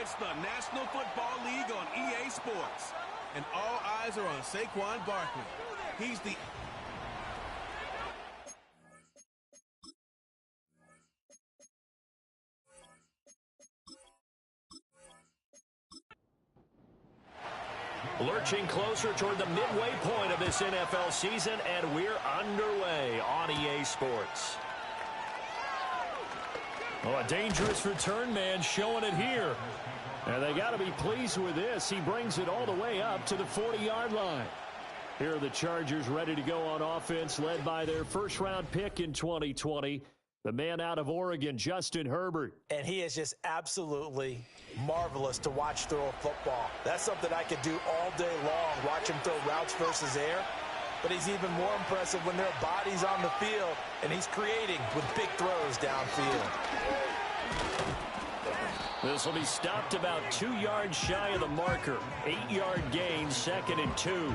It's the National Football League on EA Sports. And all eyes are on Saquon Barkley. He's the... Lurching closer toward the midway point of this NFL season, and we're underway on EA Sports. Oh, a dangerous return man showing it here. And they got to be pleased with this. He brings it all the way up to the 40-yard line. Here are the Chargers ready to go on offense, led by their first-round pick in 2020, the man out of Oregon, Justin Herbert. And he is just absolutely marvelous to watch throw a football. That's something I could do all day long, watch him throw routes versus air. But he's even more impressive when there are bodies on the field, and he's creating with big throws downfield. This will be stopped about 2 yards shy of the marker. 8-yard gain, 2nd and 2.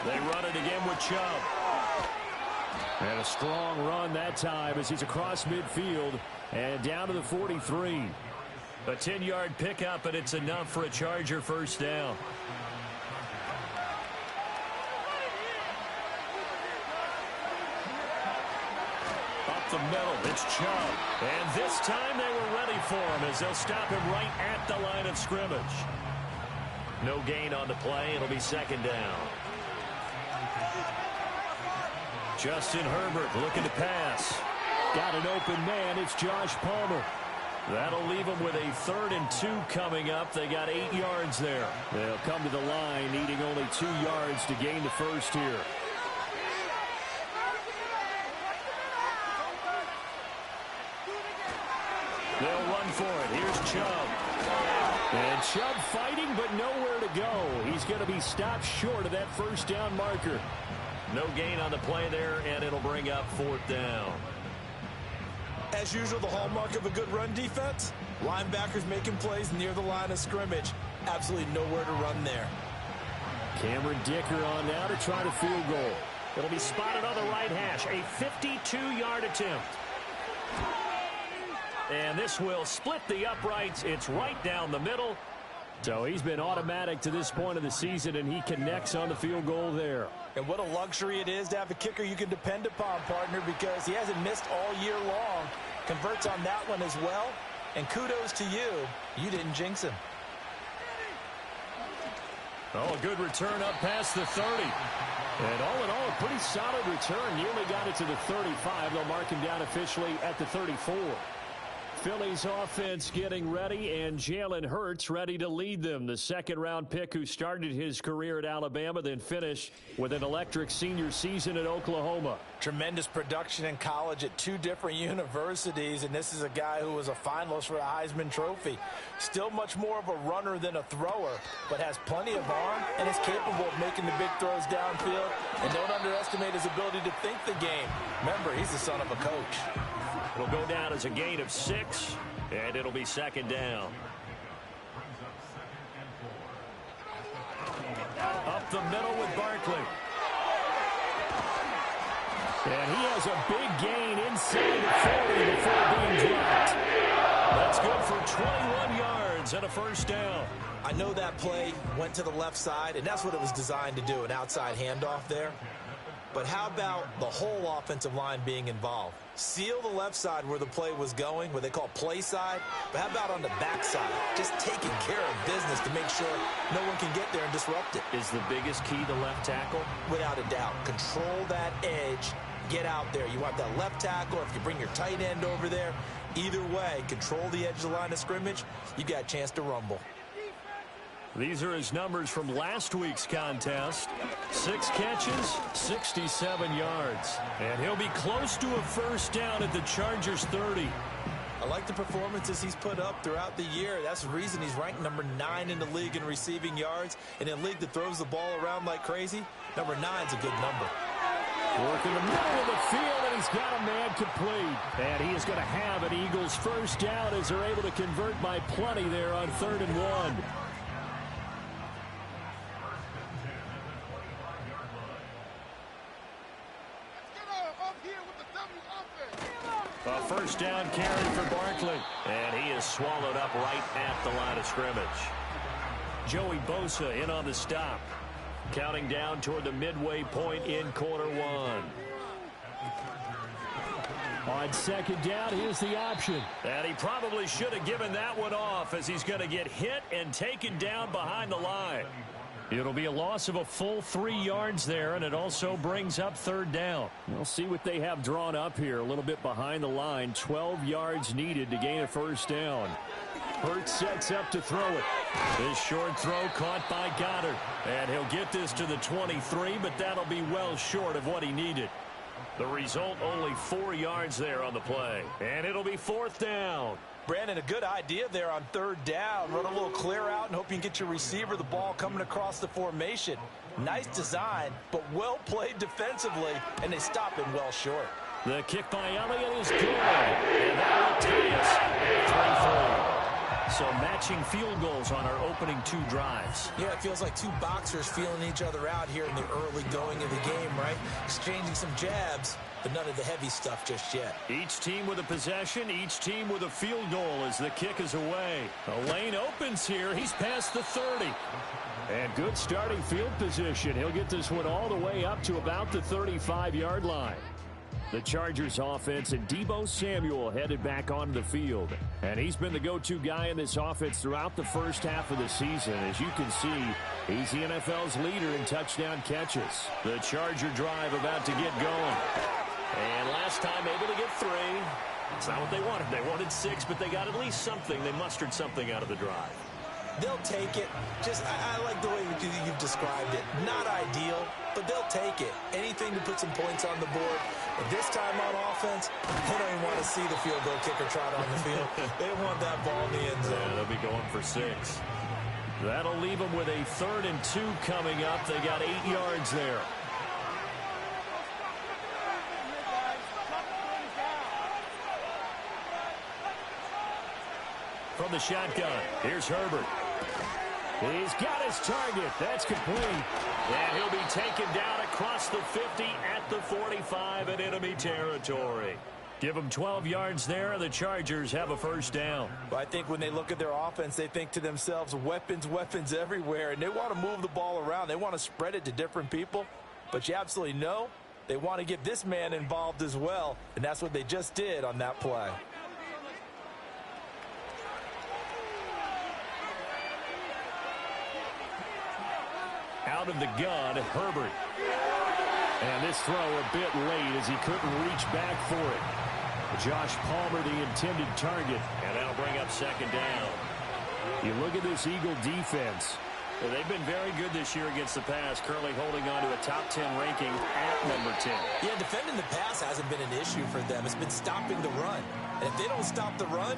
They run it again with Chubb. And a strong run that time as he's across midfield and down to the 43. A 10-yard pickup, and it's enough for a Charger first down. Up the middle, it's Chubb. And this time they were ready for him as they'll stop him right at the line of scrimmage. No gain on the play. It'll be 2nd down. Justin Herbert looking to pass. Got an open man. It's Josh Palmer. That'll leave them with a 3rd and 2 coming up. They got 8 yards there. They'll come to the line, needing only 2 yards to gain the first here. They'll run for it. Here's Chubb. And Chubb fighting, but nowhere to go. He's going to be stopped short of that first down marker. No gain on the play there, and it'll bring up 4th down. As usual, the hallmark of a good run defense, linebackers making plays near the line of scrimmage. Absolutely nowhere to run there. Cameron Dicker on now to try the field goal. It'll be spotted on the right hash, a 52-yard attempt. And this will split the uprights. It's right down the middle. So he's been automatic to this point of the season, and he connects on the field goal there. And what a luxury it is to have a kicker you can depend upon, partner, because he hasn't missed all year long. Converts on that one as well. And kudos to you. You didn't jinx him. Oh, a good return up past the 30. And all in all, a pretty solid return. Nearly got it to the 35. They'll mark him down officially at the 34. Phillies offense getting ready, and Jalen Hurts ready to lead them. The 2nd-round pick who started his career at Alabama, then finished with an electric senior season at Oklahoma. Tremendous production in college at 2 different universities, and this is a guy who was a finalist for a Heisman Trophy. Still much more of a runner than a thrower, but has plenty of arm and is capable of making the big throws downfield. And don't underestimate his ability to think the game. Remember, he's the son of a coach. It'll go down as a gain of 6, and it'll be 2nd down. Up the middle with Barkley. And he has a big gain inside the 40 before being dropped. That's good for 21 yards and a first down. I know that play went to the left side, and that's what it was designed to do, an outside handoff there. But how about the whole offensive line being involved? Seal the left side where the play was going, what they call play side. But how about on the back side? Just taking care of business to make sure no one can get there and disrupt it. Is the biggest key the left tackle? Without a doubt. Control that edge. Get out there. You want that left tackle. If you bring your tight end over there, either way, control the edge of the line of scrimmage, you got a chance to rumble. These are his numbers from last week's contest. 6 catches, 67 yards. And he'll be close to a first down at the Chargers' 30. I like the performances he's put up throughout the year. That's the reason he's ranked number 9 in the league in receiving yards. And in a league that throws the ball around like crazy, number 9's a good number. Work in the middle of the field, and he's got a man complete. And he is going to have an Eagles first down as they're able to convert by plenty there on 3rd and 1. A first down carry for Barkley. And he is swallowed up right at the line of scrimmage. Joey Bosa in on the stop. Counting down toward the midway point in quarter one. On second down, here's the option. And he probably should have given that one off as he's going to get hit and taken down behind the line. It'll be a loss of a full 3 yards there, and it also brings up third down. We'll see what they have drawn up here. A little bit behind the line. 12 yards needed to gain a first down. Hurts sets up to throw it. This short throw caught by Goddard. And he'll get this to the 23, but that'll be well short of what he needed. The result, only 4 yards there on the play. And it'll be fourth down. Brandon, a good idea there on third down. Run a little clear out and hope you can get your receiver the ball coming across the formation. Nice design, but well played defensively, and they stop him well short. The kick by Elliott is good. And that will tie us 3-3. So matching field goals on our opening 2 drives. Yeah, it feels like 2 boxers feeling each other out here in the early going of the game, right? Exchanging some jabs, but none of the heavy stuff just yet. Each team with a possession, each team with a field goal as the kick is away. A lane opens here. He's past the 30. And good starting field position. He'll get this one all the way up to about the 35-yard line. The Chargers offense and Deebo Samuel headed back onto the field. And he's been the go-to guy in this offense throughout the first half of the season. As you can see, he's the NFL's leader in touchdown catches. The Charger drive about to get going. And last time able to get 3. It's not what they wanted. They wanted 6, but they got at least something. They mustered something out of the drive. They'll take it. I like the way you've described it. Not ideal, but they'll take it. Anything to put some points on the board. But this time on offense, they don't even want to see the field goal kicker trot on the field. They want that ball in the end zone. Yeah, they'll be going for 6. That'll leave them with a 3rd and 2 coming up. They got 8 yards there. From the shotgun, here's Herbert. He's got his target. That's complete. And he'll be taken down across the 50 at the 45 in enemy territory. Give them 12 yards there, and the Chargers have a first down. Well, I think when they look at their offense, they think to themselves, weapons, weapons everywhere, and they want to move the ball around. They want to spread it to different people, but you absolutely know they want to get this man involved as well, and that's what they just did on that play. Out of the gun, Herbert. And this throw a bit late as he couldn't reach back for it. Josh Palmer, the intended target. And that'll bring up second down. You look at this Eagle defense. Well, they've been very good this year against the pass, currently holding on to a top 10 ranking at number 10. Yeah, defending the pass hasn't been an issue for them. It's been stopping the run. And if they don't stop the run,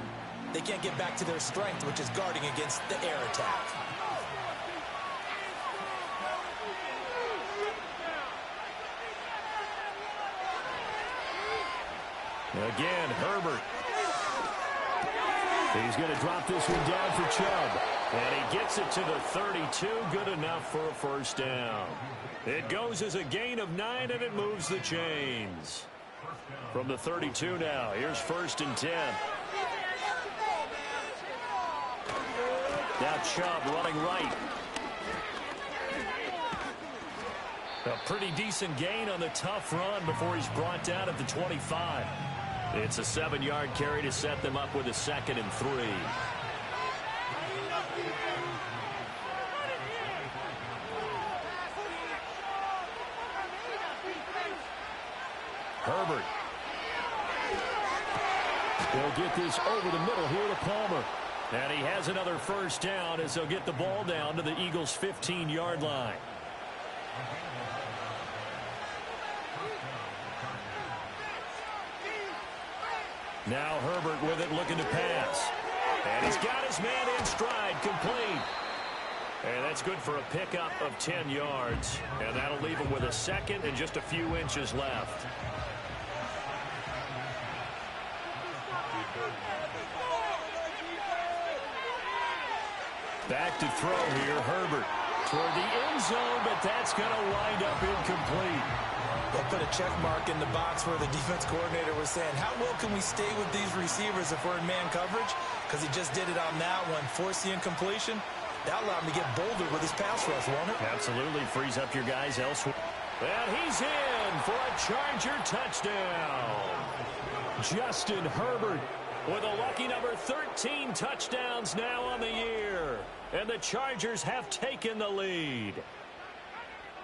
they can't get back to their strength, which is guarding against the air attack. Again, Herbert. He's going to drop this one down for Chubb. And he gets it to the 32. Good enough for a first down. It goes as a gain of 9, and it moves the chains. From the 32 now, here's 1st and 10. Now Chubb running right. A pretty decent gain on the tough run before he's brought down at the 25. It's a 7-yard carry to set them up with a 2nd and 3. Herbert. They'll get this over the middle here to Palmer. And he has another first down as they'll get the ball down to the Eagles' 15-yard line. Now Herbert with it, looking to pass. And he's got his man in stride, complete. And that's good for a pickup of 10 yards. And that'll leave him with a 2nd and just a few inches left. Back to throw here, Herbert. Toward the end zone, but that's going to wind up incomplete. They'll put a check mark in the box where the defense coordinator was saying, how well can we stay with these receivers if we're in man coverage? Because he just did it on that one, forced the incompletion. That allowed him to get bolder with his pass rush, won't it? Absolutely frees up your guys elsewhere. And he's in for a Charger touchdown. Justin Herbert with a lucky number 13 touchdowns now on the year. And the Chargers have taken the lead.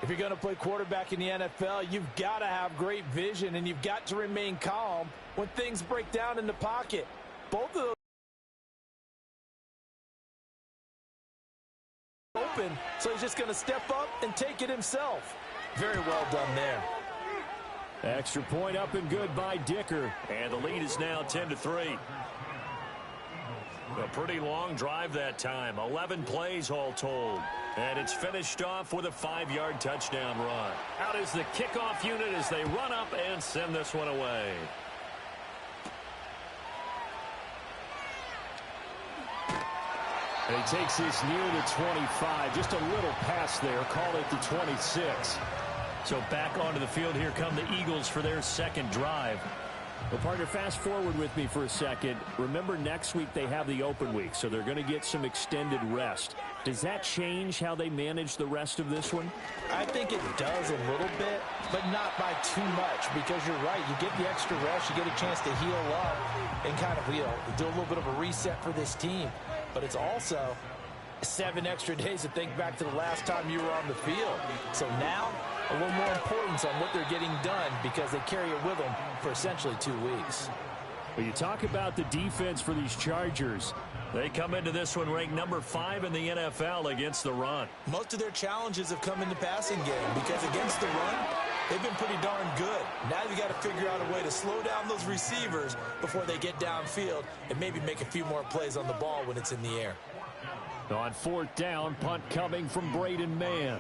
If you're going to play quarterback in the NFL, you've got to have great vision, and you've got to remain calm when things break down in the pocket. Both of those open, so he's just going to step up and take it himself. Very well done there. Extra point up and good by Dicker. And the lead is now 10-3. A pretty long drive that time. 11 plays all told. And it's finished off with a 5-yard touchdown run. Out is the kickoff unit as they run up and send this one away. And he takes this near the 25. Just a little pass there. Call it the 26. So back onto the field, here come the Eagles for their second drive. Well, partner, fast forward with me for a second. Remember, next week they have the open week, so they're going to get some extended rest. Does that change how they manage the rest of this one? I think it does a little bit, but not by too much, because you're right. You get the extra rest, you get a chance to heal up and kind of, do a little bit of a reset for this team. But it's also 7 extra days to think back to the last time you were on the field. So now, a little more importance on what they're getting done because they carry it with them for essentially 2 weeks. Well, you talk about the defense for these Chargers. They come into this one ranked number 5 in the NFL against the run. Most of their challenges have come in the passing game because against the run, they've been pretty darn good. Now you got to figure out a way to slow down those receivers before they get downfield and maybe make a few more plays on the ball when it's in the air. On 4th down, punt coming from Braden Mann.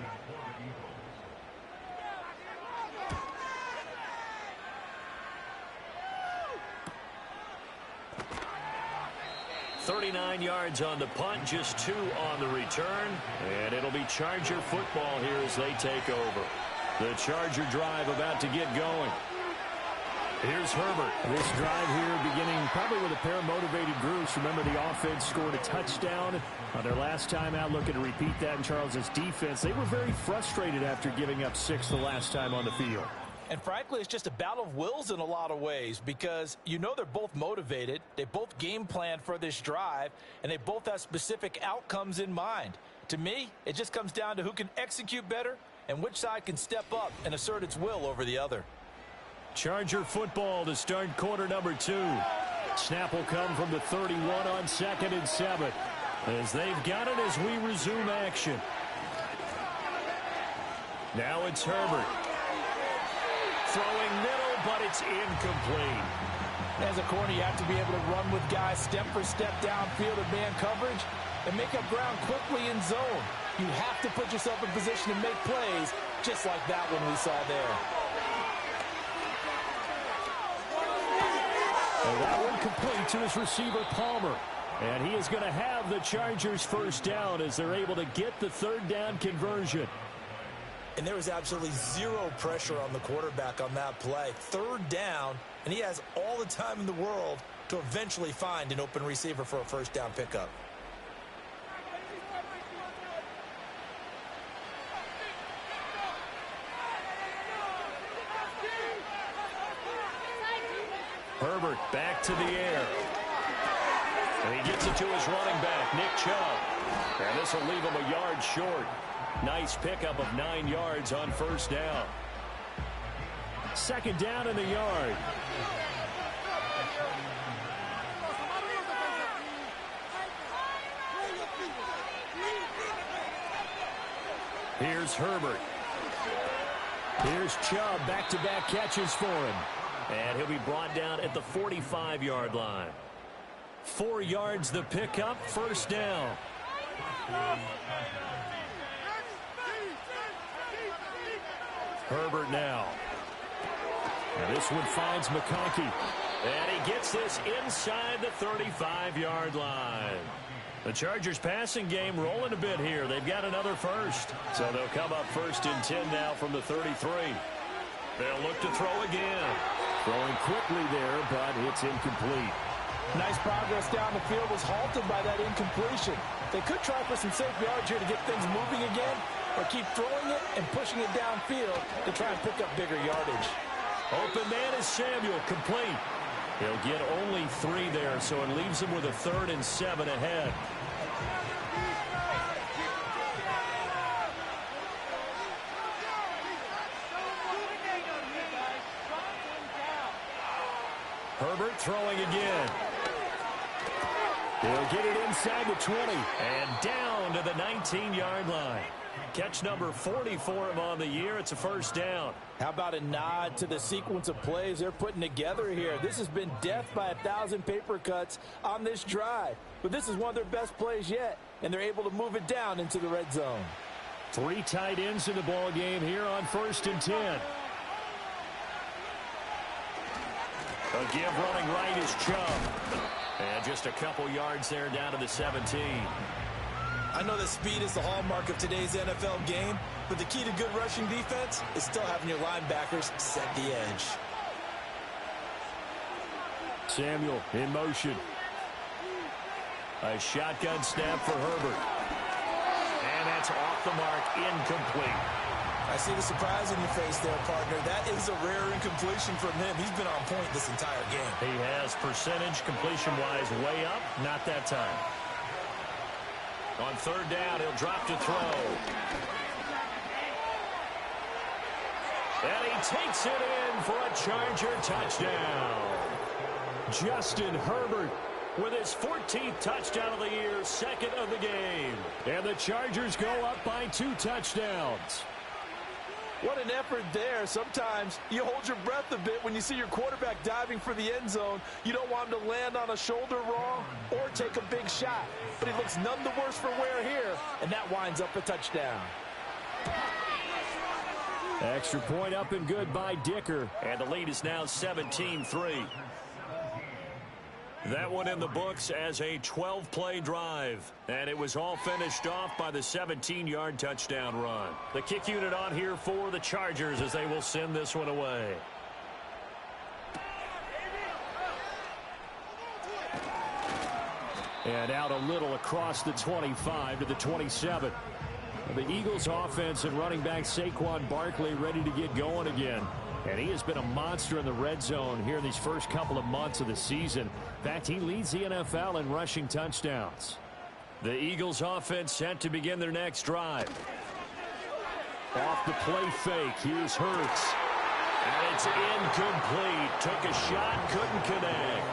39 yards on the punt, just 2 on the return. And it'll be Charger football here as they take over. The Charger drive about to get going. Here's Herbert. This drive here beginning probably with a pair of motivated groups. Remember, the offense scored a touchdown on their last time out. Looking to repeat that in Charles's defense. They were very frustrated after giving up 6 the last time on the field. And frankly, it's just a battle of wills in a lot of ways because they're both motivated. They both game plan for this drive, and they both have specific outcomes in mind. To me, it just comes down to who can execute better and which side can step up and assert its will over the other. Charger football to start quarter number 2. Snap will come from the 31 on 2nd and 7. As they've got it as we resume action. Now it's Herbert. Throwing middle, but it's incomplete. As a corner, you have to be able to run with guys step for step downfield in man coverage and make up ground quickly in zone. You have to put yourself in position to make plays, just like that one we saw there. And that one complete to his receiver, Palmer. And he is going to have the Chargers first down as they're able to get the 3rd down conversion. And there was absolutely 0 pressure on the quarterback on that play. 3rd down, and he has all the time in the world to eventually find an open receiver for a first down pickup. Herbert back to the air. And he gets it to his running back, Nick Chubb. And this will leave him a yard short. Nice pickup of 9 yards on first down. 2nd down in the yard. Here's Herbert. Here's Chubb, back-to-back catches for him. And he'll be brought down at the 45-yard line. 4 yards the pickup, first down. Herbert now. And this one finds McConkey. And he gets this inside the 35-yard line. The Chargers passing game rolling a bit here. They've got another first. So they'll come up 1st and 10 now from the 33. They'll look to throw again. Throwing quickly there, but it's incomplete. Nice progress down the field was halted by that incompletion. They could try for some safe yards here to get things moving again, or keep throwing it and pushing it downfield to try and pick up bigger yardage. Open man is Samuel, complete. He'll get only 3 there, so it leaves him with a 3rd and 7 ahead. Herbert throwing again. He'll get it inside the 20 and down to the 19-yard line. Catch number 40 for him on the year. It's a first down. How about a nod to the sequence of plays they're putting together here? This has been death by 1,000 paper cuts on this drive. But this is one of their best plays yet, and they're able to move it down into the red zone. 3 tight ends in the ball game here on 1st and 10. A give running right is Chubb. And just a couple yards there down to the 17. I know that speed is the hallmark of today's NFL game, but the key to good rushing defense is still having your linebackers set the edge. Samuel in motion. A shotgun snap for Herbert. And that's off the mark, incomplete. I see the surprise in your face there, partner. That is a rare incompletion from him. He's been on point this entire game. He has percentage completion-wise way up, not that time. On 3rd down, he'll drop to throw. And he takes it in for a Charger touchdown. Justin Herbert with his 14th touchdown of the year, 2nd of the game. And the Chargers go up by 2 touchdowns. What an effort there. Sometimes you hold your breath a bit when you see your quarterback diving for the end zone. You don't want him to land on a shoulder wrong or take a big shot. But he looks none the worse for wear here, and that winds up a touchdown. Extra point up and good by Dicker. And the lead is now 17-3. That one in the books as a 12-play drive. And it was all finished off by the 17-yard touchdown run. The kick unit on here for the Chargers as they will send this one away. And out a little across the 25 to the 27. The Eagles offense and running back Saquon Barkley ready to get going again. And he has been a monster in the red zone here in these first couple of months of the season. In fact, he leads the NFL in rushing touchdowns. The Eagles offense set to begin their next drive. Off the play fake, here's Hurts. And it's incomplete. Took a shot, couldn't connect.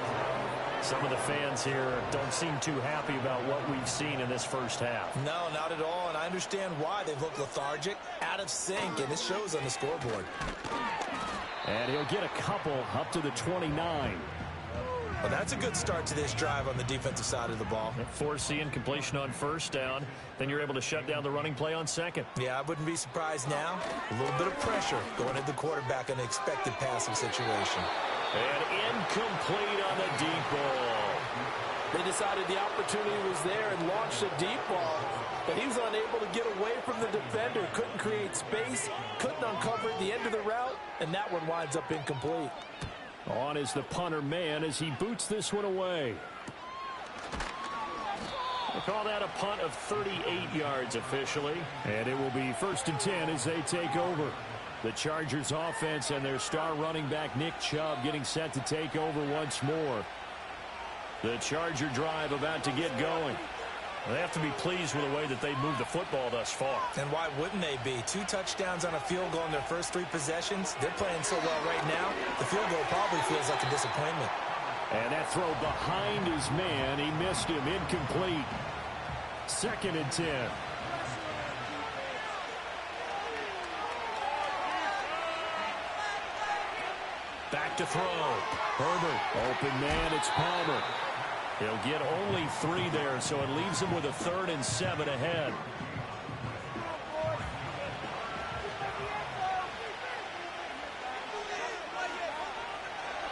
Some of the fans here don't seem too happy about what we've seen in this first half. No, not at all, and I understand why. They've looked lethargic, out of sync, and it shows on the scoreboard. And he'll get a couple up to the 29. Well, that's a good start to this drive on the defensive side of the ball. Force the incompletion on 1st down. Then you're able to shut down the running play on 2nd. Yeah, I wouldn't be surprised now. A little bit of pressure going at the quarterback in an expected passing situation. And incomplete on the deep ball. They decided the opportunity was there and launched a deep ball, but he was unable to get away from the defender. Couldn't create space, couldn't uncover the end of the route, and that one winds up incomplete. On is the punter man as he boots this one away. We'll call that a punt of 38 yards officially. And it will be 1st and 10 as they take over. The Chargers offense and their star running back Nick Chubb getting set to take over once more. The Charger drive about to get going. They have to be pleased with the way that they've moved the football thus far. And why wouldn't they be? 2 touchdowns on a field goal in their first 3 possessions. They're playing so well right now, the field goal probably feels like a disappointment. And that throw behind his man. He missed him. Incomplete. 2nd and 10. Back to throw. Herbert. Open man. It's Palmer. He'll get only 3 there, so it leaves him with a 3rd and 7 ahead.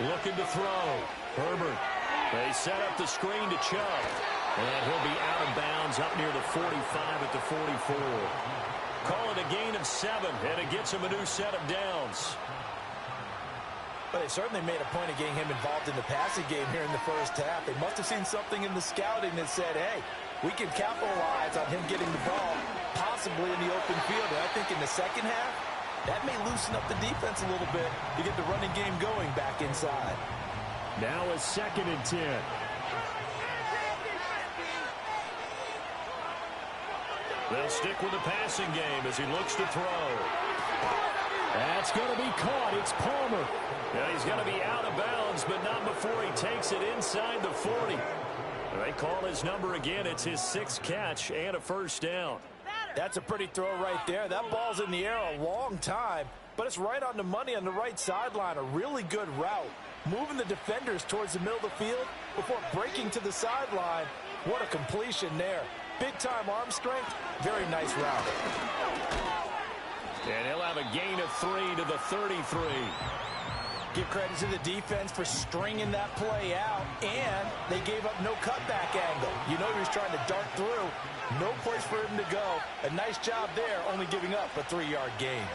Looking to throw. Herbert. They set up the screen to Chubb. And he'll be out of bounds up near the 45 at the 44. Call it a gain of 7, and it gets him a new set of downs. But they certainly made a point of getting him involved in the passing game here in the first half. They must have seen something in the scouting that said, hey, we can capitalize on him getting the ball, possibly in the open field. And I think in the second half, that may loosen up the defense a little bit to get the running game going back inside. Now a 2nd and 10. They'll stick with the passing game as he looks to throw. That's going to be caught. It's Palmer. Yeah, he's going to be out of bounds, but not before he takes it inside the 40. They call his number again. It's his 6th catch and a first down. That's a pretty throw right there. That ball's in the air a long time, but it's right on the money on the right sideline. A really good route. Moving the defenders towards the middle of the field before breaking to the sideline. What a completion there. Big-time arm strength. Very nice route. And he'll have a gain of 3 to the 33. Give credit to the defense for stringing that play out, and they gave up no cutback angle. You know he was trying to dart through. No place for him to go. A nice job there, only giving up a 3-yard gain.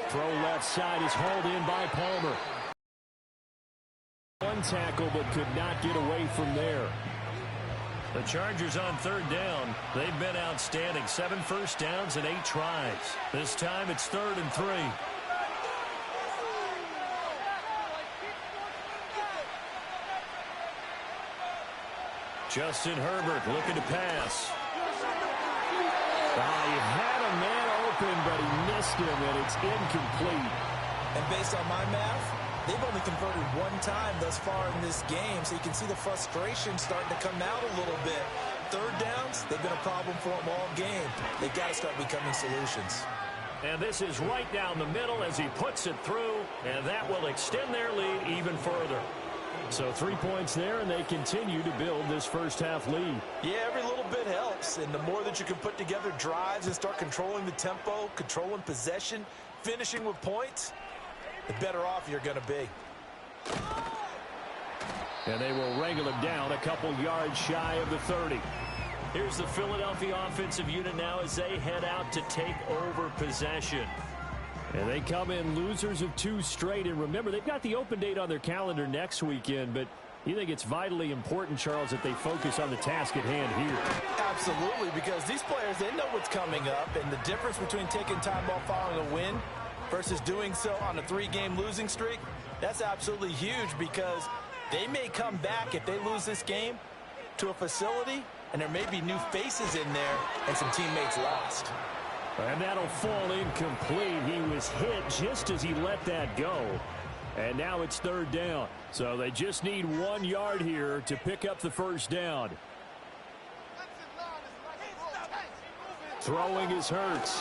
Throw left side is hauled in by Palmer. One tackle, but could not get away from there. The Chargers on 3rd down. They've been outstanding. 7 first downs and 8 tries. This time it's 3rd and 3. Justin Herbert looking to pass. He had a man open, but he missed him, and it's incomplete. And based on my math, they've only converted 1 time thus far in this game, so you can see the frustration starting to come out a little bit. 3rd downs, they've been a problem for them all game. They've got to start becoming solutions. And this is right down the middle as he puts it through, and that will extend their lead even further. So 3 points there, and they continue to build this first half lead. Yeah, every little bit helps, and the more that you can put together drives and start controlling the tempo, controlling possession, finishing with points, the better off you're going to be. And they will wrangle him down a couple yards shy of the 30. Here's the Philadelphia offensive unit now as they head out to take over possession. And they come in losers of 2 straight. And remember, they've got the open date on their calendar next weekend. But you think it's vitally important, Charles, that they focus on the task at hand here? Absolutely, because these players, they know what's coming up. And the difference between taking time off following a win versus doing so on a 3-game losing streak, that's absolutely huge because they may come back if they lose this game to a facility, and there may be new faces in there and some teammates lost. And that'll fall incomplete. He was hit just as he let that go. And now it's 3rd down. So they just need 1 yard here to pick up the first down. Throwing is Hurts.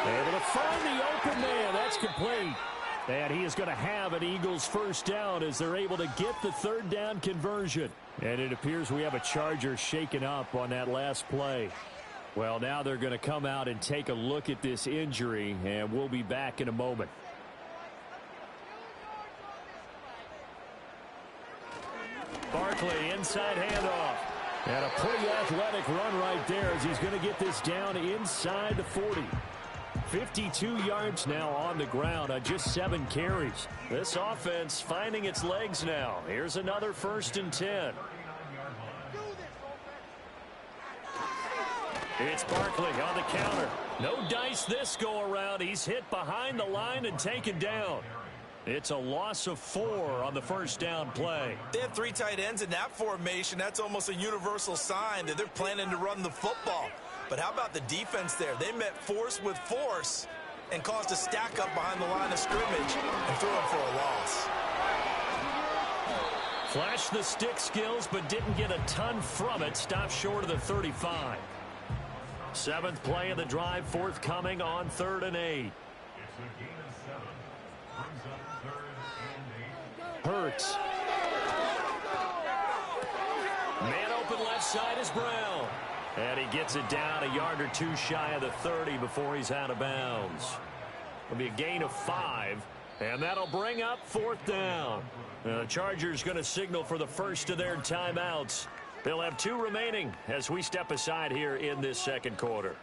Able to find the open man. That's complete. And he is going to have an Eagles first down as they're able to get the 3rd down conversion. And it appears we have a Charger shaken up on that last play. Well, now they're going to come out and take a look at this injury, and we'll be back in a moment. Barkley inside handoff. And a pretty athletic run right there as he's going to get this down inside the 40. 52 yards now on the ground on just 7 carries. This offense finding its legs now. Here's another 1st and 10. It's Barkley on the counter. No dice this go around. He's hit behind the line and taken down. It's a loss of 4 on the first down play. They have 3 tight ends in that formation. That's almost a universal sign that they're planning to run the football. But how about the defense there? They met force with force and caused a stack up behind the line of scrimmage and threw him for a loss. Flashed the stick skills but didn't get a ton from it. Stopped short of the 35. 7th play of the drive forthcoming on 3rd and 8. Hurts. Man open left side is Brown. And he gets it down a yard or 2 shy of the 30 before he's out of bounds. It'll be a gain of 5. And that'll bring up 4th down. The Chargers going to signal for the first of their timeouts. They'll have 2 remaining as we step aside here in this 2nd quarter.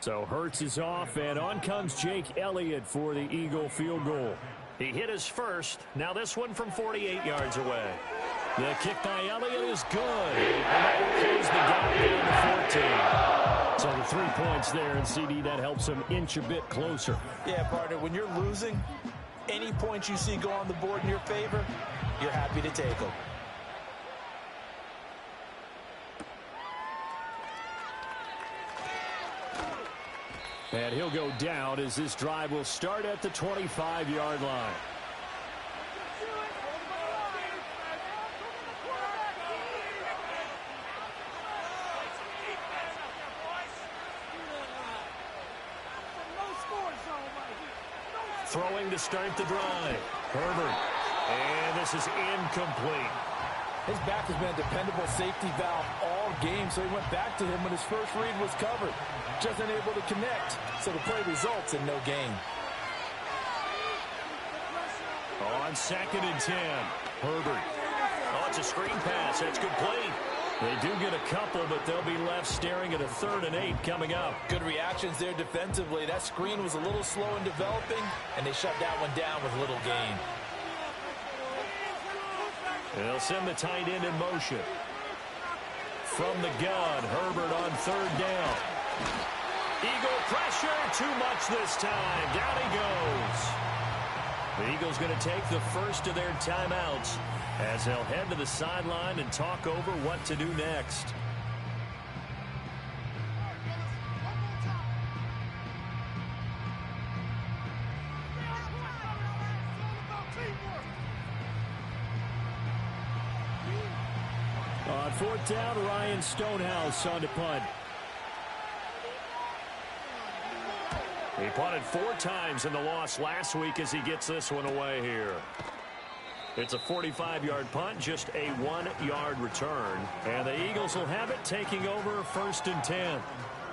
So Hurts is off, and on comes Jake Elliott for the Eagle field goal. He hit his first. Now this one from 48 yards away. The kick by Elliott is good. And that will close the gap down to 14. So the 3 points there, and CD, that helps him inch a bit closer. Yeah, partner, when you're losing, any points you see go on the board in your favor, you're happy to take them. And he'll go down as this drive will start at the 25-yard line. Throwing to start the drive. Herbert. And this is incomplete. His back has been a dependable safety valve all game, so he went back to him when his first read was covered. Just unable to connect, so the play results in no gain. On 2nd and 10, Herbert. Oh, it's a screen pass. That's complete. They do get a couple, but they'll be left staring at a 3rd and 8 coming up. Good reactions there defensively. That screen was a little slow in developing, and they shut that one down with little gain. They'll send the tight end in motion. From the gun, Herbert on 3rd down. Eagle pressure, too much this time. Down he goes. The Eagles going to take the first of their timeouts as they'll head to the sideline and talk over what to do next. On 4th down, Ryan Stonehouse on to punt. He punted 4 times in the loss last week as he gets this one away here. It's a 45-yard punt, just a 1-yard return. And the Eagles will have it, taking over 1st and 10.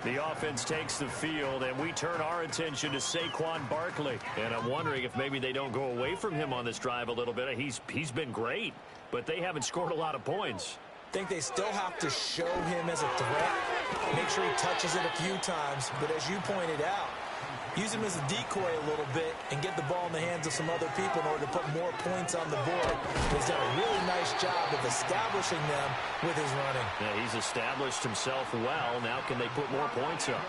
The offense takes the field, and we turn our attention to Saquon Barkley. And I'm wondering if maybe they don't go away from him on this drive a little bit. He's been great, but they haven't scored a lot of points. I think they still have to show him as a threat. Make sure he touches it a few times. But as you pointed out, use him as a decoy a little bit and get the ball in the hands of some other people in order to put more points on the board. He's done a really nice job of establishing them with his running. Yeah, he's established himself well. Now can they put more points up?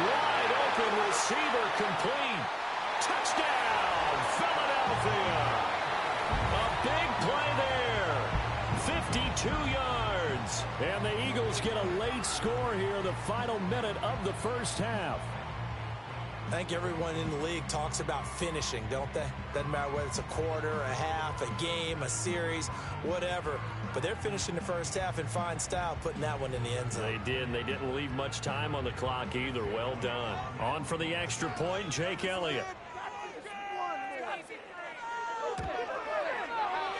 Wide open receiver complete. Touchdown, Philadelphia. A big play there. 52 yards. And the Eagles get a late score here in the final minute of the first half. I think everyone in the league talks about finishing, don't they? Doesn't matter whether it's a quarter, a half, a game, a series, whatever. But they're finishing the first half in fine style, putting that one in the end zone. They did, and they didn't leave much time on the clock either. Well done. On for the extra point, Jake Elliott.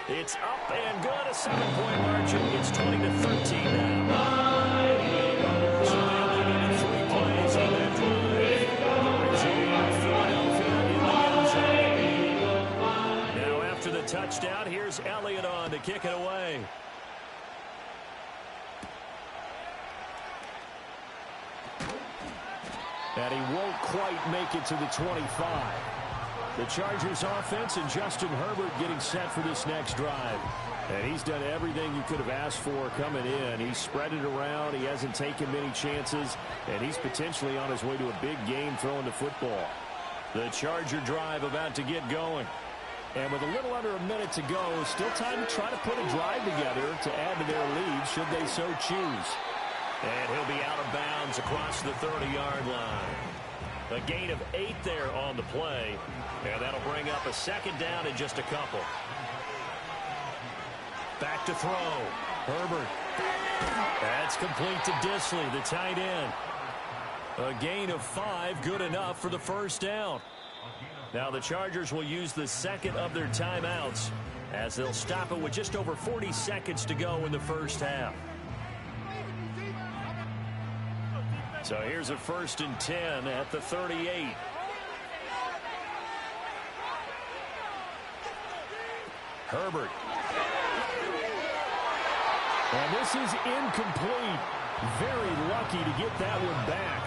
It's up and good, a 7-point margin. It's 20-13 now. So they only needed 3 plays on that drive. Philadelphia in the end zone. Now after the touchdown, here's Elliott on to kick it away. And he won't quite make it to the 25. The Chargers offense and Justin Herbert getting set for this next drive. And he's done everything you could have asked for coming in. He's spread it around. He hasn't taken many chances. And he's potentially on his way to a big game throwing the football. The Charger drive about to get going. And with a little under a minute to go, still time to try to put a drive together to add to their lead should they so choose. And he'll be out of bounds across the 30-yard line. A gain of 8 there on the play. And that'll bring up a 2nd down in just a couple. Back to throw. Herbert. That's complete to Disley, the tight end. A gain of 5, good enough for the first down. Now the Chargers will use the 2nd of their timeouts as they'll stop it with just over 40 seconds to go in the first half. So here's a 1st and 10 at the 38. Herbert. And this is incomplete. Very lucky to get that one back.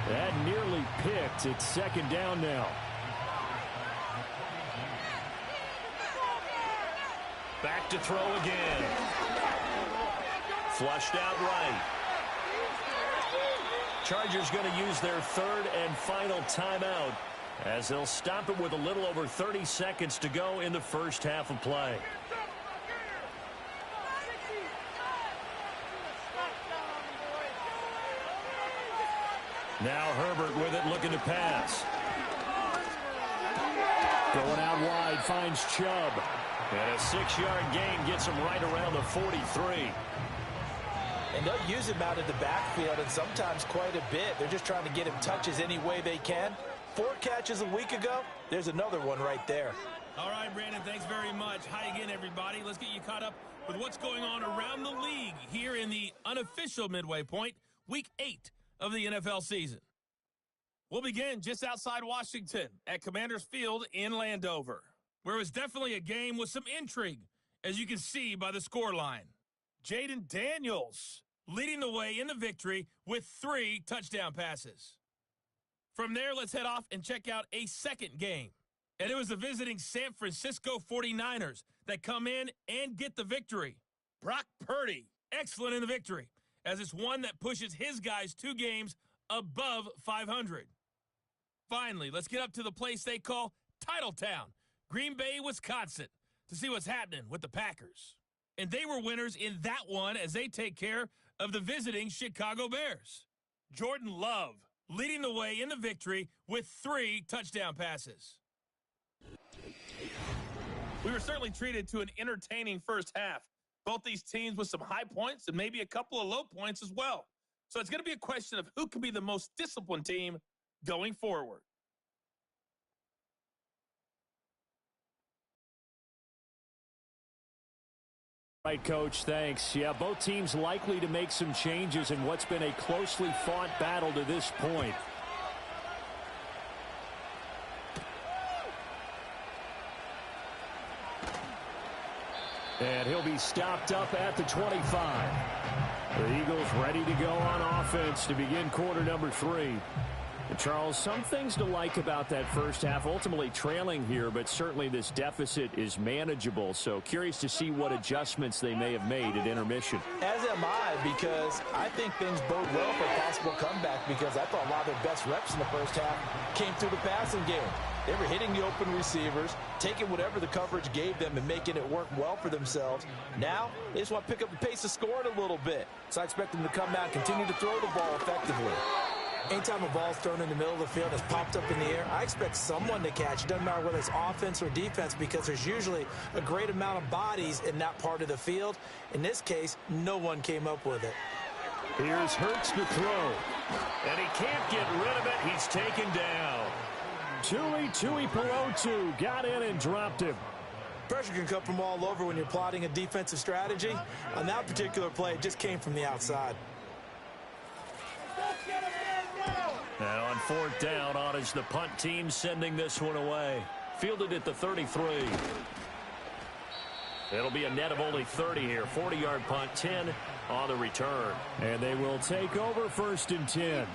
That nearly picked. It's second down now. Back to throw again. Flushed out right. Chargers going to use their third and final timeout as they'll stop it with a little over 30 seconds to go in the first half of play. Now Herbert with it, looking to pass. Going out wide, finds Chubb. And a 6-yard gain gets him right around the 43. And they'll use him out of the backfield, and sometimes quite a bit. They're just trying to get him touches any way they can. 4 catches a week ago. There's another one right there. All right, Brandon, thanks very much. Hi again, everybody. Let's get you caught up with what's going on around the league here in the unofficial midway point, Week 8 of the NFL season. We'll begin just outside Washington at Commanders Field in Landover, where it was definitely a game with some intrigue, as you can see by the scoreline. Jaden Daniels leading the way in the victory with 3 touchdown passes. From there, let's head off and check out a second game. And it was the visiting San Francisco 49ers that come in and get the victory. Brock Purdy, excellent in the victory, as it's one that pushes his guys 2 games above 500. Finally, let's get up to the place they call Titletown, Green Bay, Wisconsin, to see what's happening with the Packers. And they were winners in that one as they take care of the visiting Chicago Bears. Jordan Love leading the way in the victory with 3 touchdown passes. We were certainly treated to an entertaining first half. Both these teams with some high points and maybe a couple of low points as well. So it's going to be a question of who can be the most disciplined team going forward. Right, Coach, thanks. Yeah, both teams likely to make some changes in what's been a closely fought battle to this point. And he'll be stopped up at the 25. The Eagles ready to go on offense to begin quarter number 3. And Charles, some things to like about that first half, ultimately trailing here, but certainly this deficit is manageable. So curious to see what adjustments they may have made at intermission. As am I, because I think things bode well for a possible comeback, because I thought a lot of their best reps in the first half came through the passing game. They were hitting the open receivers, taking whatever the coverage gave them and making it work well for themselves. Now, they just want to pick up the pace of scoring a little bit. So I expect them to come out and continue to throw the ball effectively. Anytime a ball's thrown in the middle of the field that's popped up in the air, I expect someone to catch. It doesn't matter whether it's offense or defense, because there's usually a great amount of bodies in that part of the field. In this case, no one came up with it. Here's Hurts to throw. And he can't get rid of it. He's taken down. Tui Pelotu got in and dropped him. Pressure can come from all over when you're plotting a defensive strategy. On that particular play, it just came from the outside. Now on 4th down, on is the punt team sending this one away. Fielded at the 33. It'll be a net of only 30 here. 40-yard punt, 10 on the return. And they will take over 1st and 10.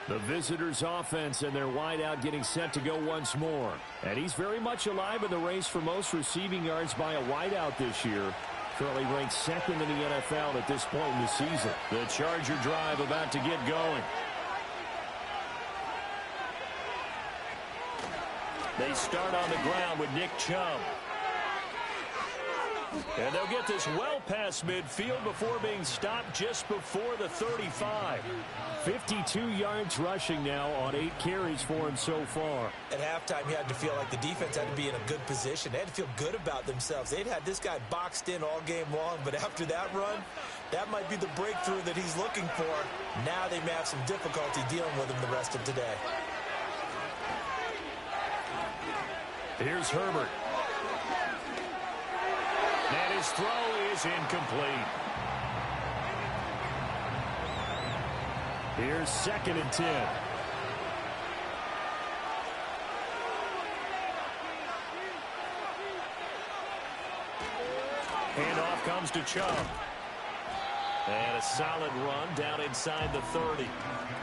The visitors' offense and their wideout getting set to go once more. And he's very much alive in the race for most receiving yards by a wideout this year. Currently ranked 2nd in the NFL at this point in the season. The Charger drive about to get going. They start on the ground with Nick Chubb. And they'll get this well past midfield before being stopped just before the 35. 52 yards rushing now on 8 carries for him so far. At halftime, you had to feel like the defense had to be in a good position. They had to feel good about themselves. They'd had this guy boxed in all game long, but after that run, that might be the breakthrough that he's looking for. Now they may have some difficulty dealing with him the rest of today. Here's Herbert. And his throw is incomplete. Here's 2nd and 10. Handoff comes to Chubb. And a solid run down inside the 30.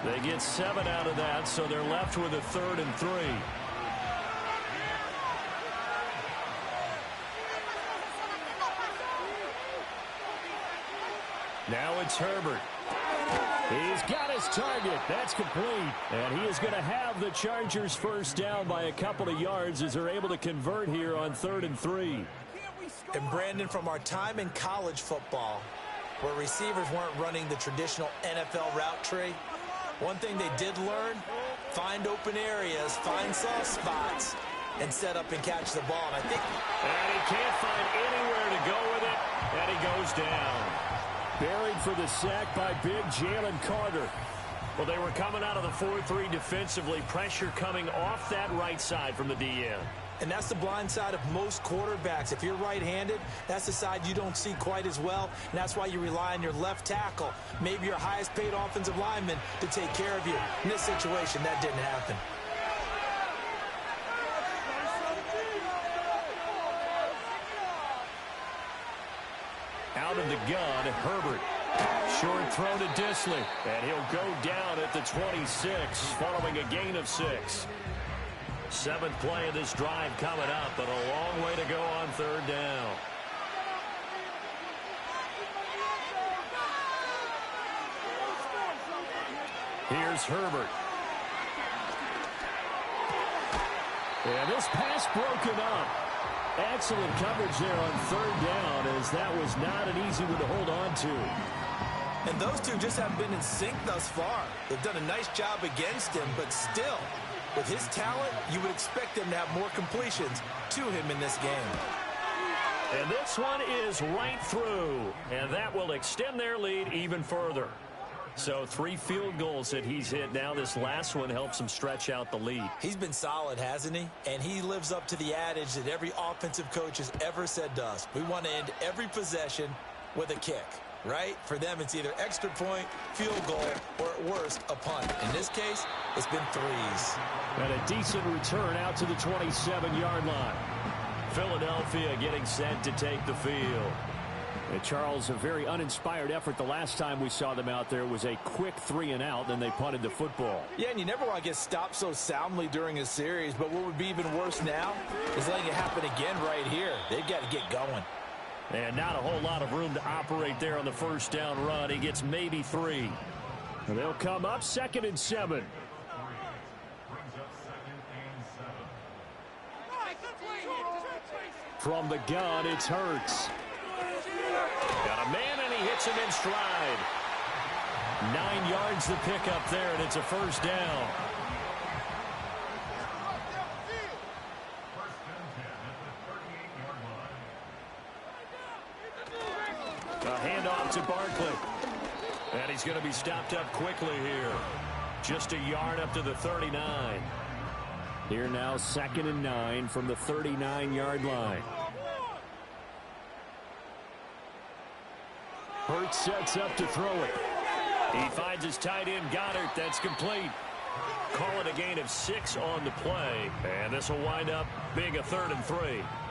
They get 7 out of that, so they're left with a 3rd and 3. Now it's Herbert. He's got his target. That's complete. And he is going to have the Chargers first down by a couple of yards as they're able to convert here on 3rd and 3. And Brandon, from our time in college football, where receivers weren't running the traditional NFL route tree, one thing they did learn, find open areas, find soft spots, and set up and catch the ball. And he can't find anywhere to go with it, and he goes down. Buried for the sack by big Jalen Carter. Well, they were coming out of the 4-3 defensively, pressure coming off that right side from the DN. And that's the blind side of most quarterbacks. If you're right-handed, that's the side you don't see quite as well, and that's why you rely on your left tackle, maybe your highest-paid offensive lineman, to take care of you. In this situation, that didn't happen. Out of the gun, Herbert. Short throw to Dissly, and he'll go down at the 26 following a gain of 6. 7th play of this drive coming up, but a long way to go on 3rd down. Here's Herbert. And this pass broken up. Excellent coverage there on 3rd down, as that was not an easy one to hold on to. And those two just haven't been in sync thus far. They've done a nice job against him, but still, with his talent, you would expect him to have more completions to him in this game. And this one is right through, and that will extend their lead even further. So 3 field goals that he's hit now. This last one helps him stretch out the lead. He's been solid, hasn't he? And he lives up to the adage that every offensive coach has ever said to us. We want to end every possession with a kick, right? For them, it's either extra point, field goal, or at worst, a punt. In this case, it's been 3s. And a decent return out to the 27-yard line. Philadelphia getting set to take the field. And Charles, a very uninspired effort. The last time we saw them out there was a quick 3-and-out, then they punted the football. Yeah, and you never want to get stopped so soundly during a series, but what would be even worse now is letting it happen again right here. They've got to get going. And not a whole lot of room to operate there on the first down run. He gets maybe 3. And they'll come up 2nd and 7. From the gun, it's Hurts. Got a man, and he hits him in stride. 9 yards to pick up there, and it's a first down. A handoff to Barkley. And he's going to be stopped up quickly here. Just a yard up to the 39. Here now, 2nd and 9 from the 39-yard line. Hurts sets up to throw it. He finds his tight end, Goddard. That's complete. Call it a gain of 6 on the play. And this will wind up being a 3rd and 3.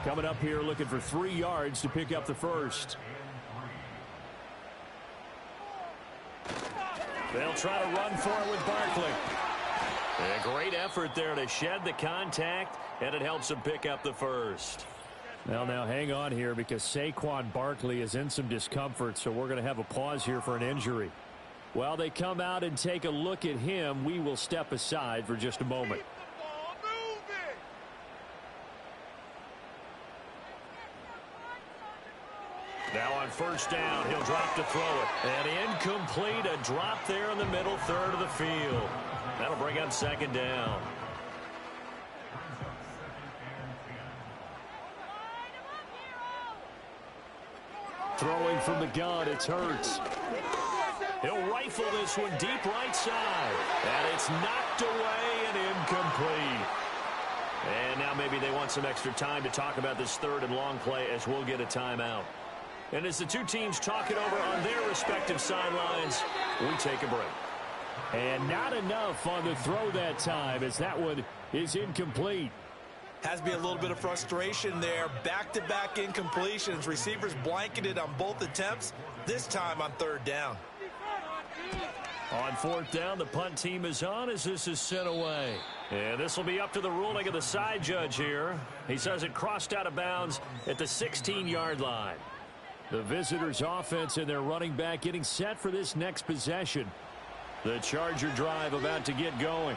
Coming up here looking for 3 yards to pick up the first. They'll try to run for it with Barkley. A great effort there to shed the contact, and it helps him pick up the first. Well, now hang on here because Saquon Barkley is in some discomfort, so we're going to have a pause here for an injury. While they come out and take a look at him, we will step aside for just a moment. Now on first down, he'll drop to throw it. And incomplete, a drop there in the middle third of the field. That'll bring up 2nd down. Throwing from the gun, it's Hurts. He'll rifle this one deep right side. And it's knocked away and incomplete. And now maybe they want some extra time to talk about this 3rd and long play as we'll get a timeout. And as the two teams talk it over on their respective sidelines, we take a break. And not enough on the throw that time as that one is incomplete. Has to be a little bit of frustration there. Back-to-back incompletions. Receivers blanketed on both attempts. this time on third down. On fourth down, the punt team is on as this is sent away. And this will be up to the ruling of the side judge here. He says it crossed out of bounds at the 16-yard line. The visitors' offense and their running back getting set for this next possession. The Charger drive about to get going.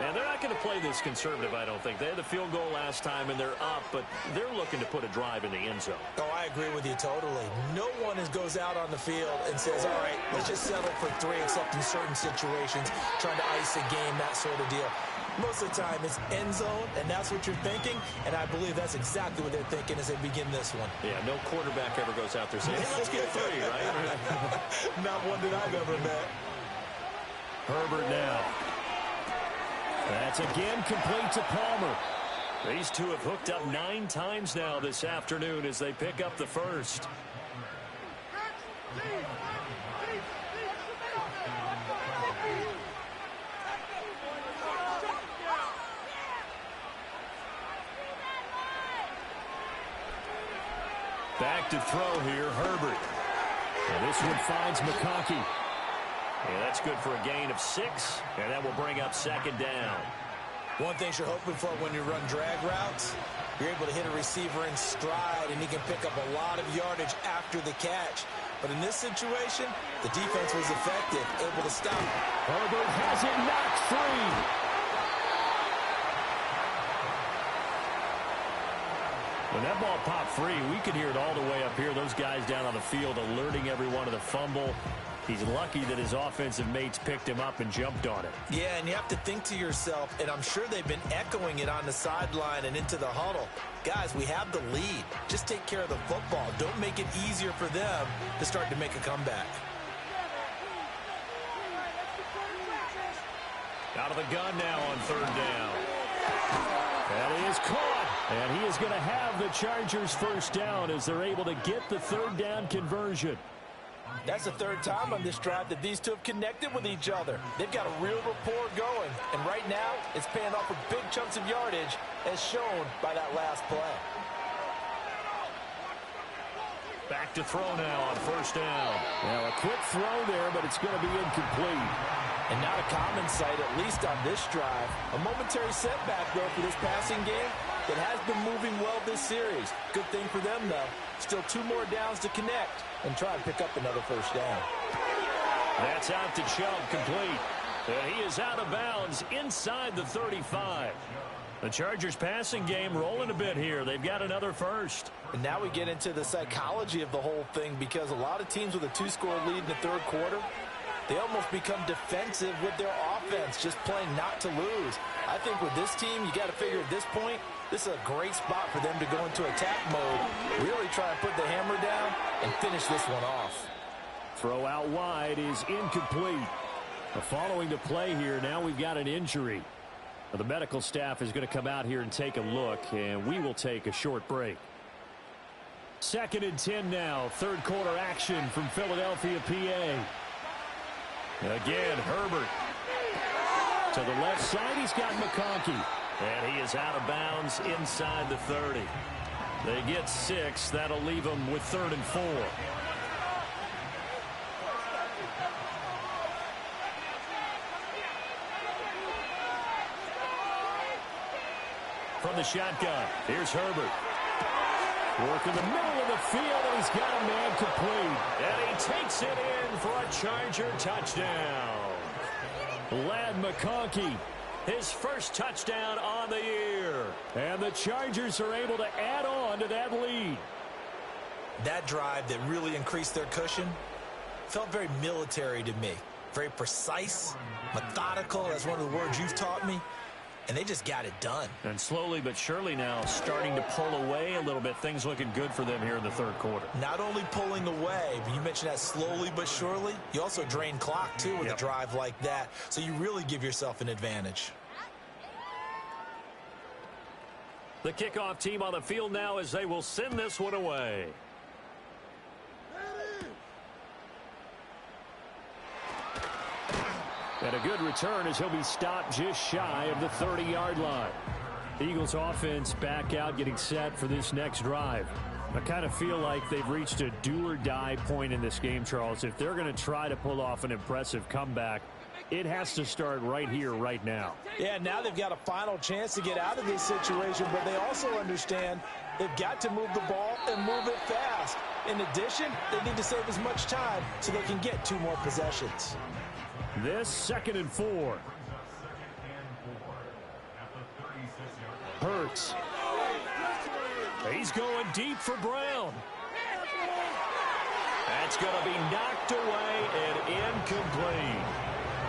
And they're not going to play this conservative, I don't think. They had the field goal last time, and they're up, but they're looking to put a drive in the end zone. Oh, I agree with you totally. No one goes out on the field and says, all right, let's just settle for 3, except in certain situations, trying to ice a game, that sort of deal. Most of the time, it's end zone, and that's what you're thinking, and I believe that's exactly what they're thinking as they begin this one. Yeah, no quarterback ever goes out there saying, hey, let's get 3, right? Not one that I've ever met. Herbert now. That's again complete to Palmer. These two have hooked up 9 times now this afternoon as they pick up the first. Back to throw here, Herbert. And this one finds McConkey. Yeah, that's good for a gain of 6, and that will bring up second down. One thing you're hoping for when you run drag routes, you're able to hit a receiver in stride, and he can pick up a lot of yardage after the catch. But in this situation, the defense was effective, able to stop. Herbert has it knocked free. When that ball popped free, we could hear it all the way up here. Those guys down on the field alerting everyone of the fumble. He's lucky that his offensive mates picked him up and jumped on it. Yeah, and you have to think to yourself, and I'm sure they've been echoing it on the sideline and into the huddle. Guys, we have the lead. Just take care of the football. Don't make it easier for them to start to make a comeback. Out of the gun now on third down. And he is caught. And he is going to have the Chargers first down as they're able to get the third down conversion. That's the third time on this drive that these two have connected with each other. They've got a real rapport going. And right now, it's paying off with big chunks of yardage as shown by that last play. Back to throw now on first down. Now a quick throw there, but it's going to be incomplete. And not a common sight, at least on this drive. A momentary setback, though, for this passing game that has been moving well this series. Good thing for them, though. Still 2 more downs to connect and try and pick up another first down. That's out to Chubb, complete. And he is out of bounds inside the 35. The Chargers passing game rolling a bit here. They've got another first. And now we get into the psychology of the whole thing, because a lot of teams with a 2-score lead in the third quarter, they almost become defensive with their offense, just playing not to lose. I think with this team, you got to figure at this point, this is a great spot for them to go into attack mode, really try and put the hammer down and finish this one off. Throw out wide is incomplete. Following the play here, now we've got an injury. The medical staff is going to come out here and take a look, and we will take a short break. 2nd and 10 now. Third quarter action from Philadelphia, PA. Again, Herbert. To the left side, he's got McConkey. And he is out of bounds inside the 30. They get 6. That'll leave them with 3rd and 4. From the shotgun, here's Herbert. Work in the middle of the field, and he's got a man complete. And he takes it in for a Charger touchdown. Ladd McConkey, his first touchdown on the year. And the Chargers are able to add on to that lead. That drive that really increased their cushion felt very military to me. Very precise, methodical, that's one of the words you've taught me. And they just got it done. And slowly but surely now starting to pull away a little bit. Things looking good for them here in the third quarter. Not only pulling away, but you mentioned that slowly but surely. You also drain clock, too, with a drive like that. So you really give yourself an advantage. The kickoff team on the field now as they will send this one away. And a good return as he'll be stopped just shy of the 30-yard line. Eagles offense back out getting set for this next drive. I kind of feel like they've reached a do-or-die point in this game, Charles. If they're going to try to pull off an impressive comeback, it has to start right here, right now. Yeah, now they've got a final chance to get out of this situation, but they also understand they've got to move the ball and move it fast. In addition, they need to save as much time so they can get 2 more possessions. This 2nd and 4. Hurts. He's going deep for Brown. That's going to be knocked away and incomplete.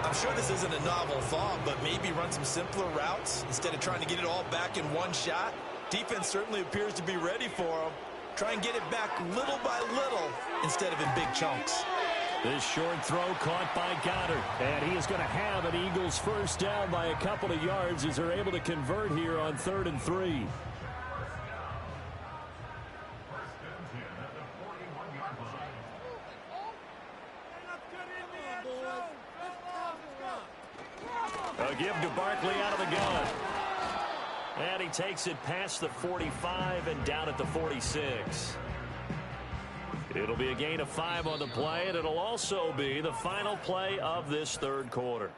I'm sure this isn't a novel thought, but maybe run some simpler routes instead of trying to get it all back in one shot. Defense certainly appears to be ready for them. Try and get it back little by little instead of in big chunks. This short throw caught by Goddard. And he is going to have an Eagles first down by a couple of yards as they're able to convert here on 3rd and 3. A give to Barkley out of the gun. And he takes it past the 45 and down at the 46. It'll be a gain of 5 on the play, and it'll also be the final play of this 3rd quarter.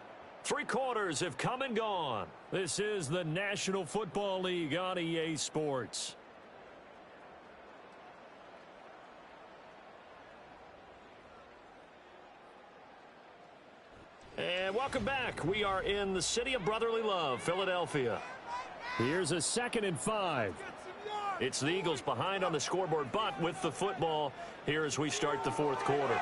3 quarters have come and gone. This is the National Football League on EA Sports. And welcome back. We are in the city of brotherly love, Philadelphia. Here's a 2nd and 5. It's the Eagles behind on the scoreboard, but with the football here as we start the 4th quarter.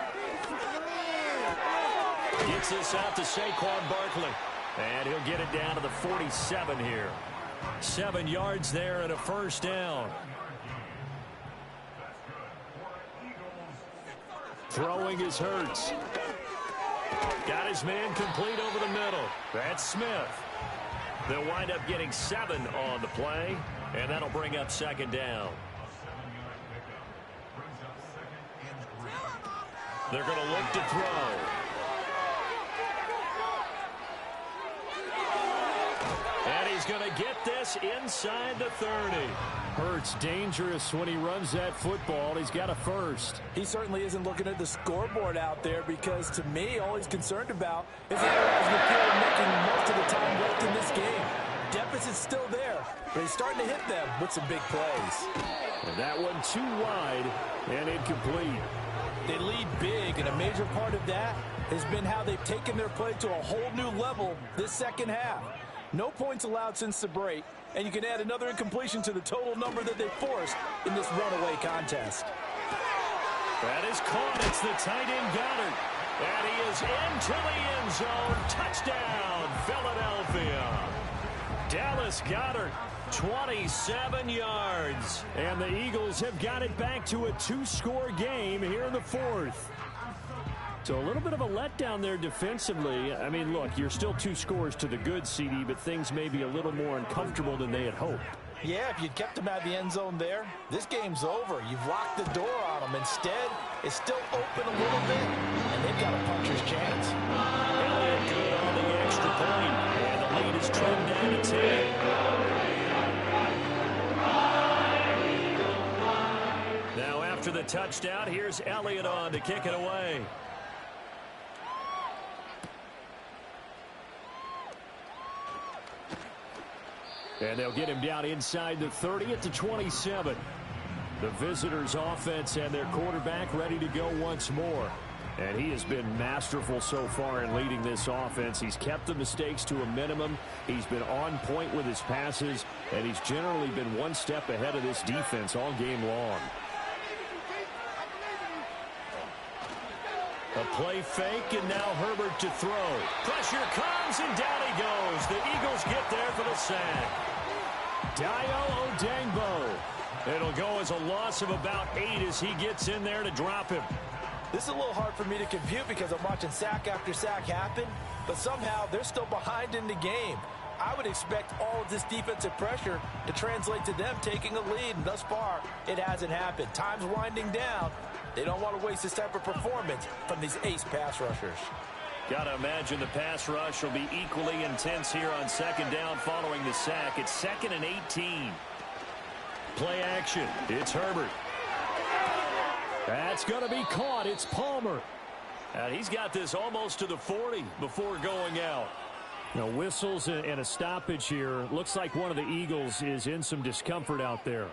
Gets this out to Saquon Barkley. And he'll get it down to the 47 here. 7 yards there and a first down. Throwing is Hurts. Got his man complete over the middle. That's Smith. They'll wind up getting 7 on the play, and that'll bring up 2nd down. They're going to look to throw. And he's going to get this inside the 30. Hurts dangerous when he runs that football. He's got a first. He certainly isn't looking at the scoreboard out there because, to me, all he's concerned about is that McCarron making most of the time left in this game. Deficit's still there, but he's starting to hit them with some big plays. And that one too wide and incomplete. They lead big, and a major part of that has been how they've taken their play to a whole new level this 2nd half. No points allowed since the break, and you can add another incompletion to the total number that they forced in this runaway contest. That is caught. It's the tight end Goddard. And he is into the end zone. Touchdown, Philadelphia. Dallas Goedert, 27 yards. And the Eagles have got it back to a 2-score game here in the 4th. So a little bit of a letdown there defensively. I mean, look, you're still 2 scores to the good, CD, but things may be a little more uncomfortable than they had hoped. Yeah, if you'd kept them out of the end zone there, this game's over. You've locked the door on them. Instead, it's still open a little bit, and they've got a puncher's chance. Elliott good on the extra point, and the lead is trimmed down to 10. Now after the touchdown, here's Elliott on to kick it away. And they'll get him down inside the 30 at the 27. The visitors' offense and their quarterback ready to go once more. And he has been masterful so far in leading this offense. He's kept the mistakes to a minimum. He's been on point with his passes, and he's generally been one step ahead of this defense all game long. A play fake, and now Herbert to throw. Pressure comes, and down he goes. The Eagles get there for the sack. Dayo Odeyingbo. It'll go as a loss of about 8 as he gets in there to drop him. This is a little hard for me to compute because I'm watching sack after sack happen, but somehow they're still behind in the game. I would expect all of this defensive pressure to translate to them taking a lead, and thus far, it hasn't happened. Time's winding down. They don't want to waste this type of performance from these ace pass rushers. Got to imagine the pass rush will be equally intense here on 2nd down following the sack. It's 2nd and 18. Play action. It's Herbert. That's going to be caught. It's Palmer. And he's got this almost to the 40 before going out. Now, whistles and a stoppage here. Looks like one of the Eagles is in some discomfort out there.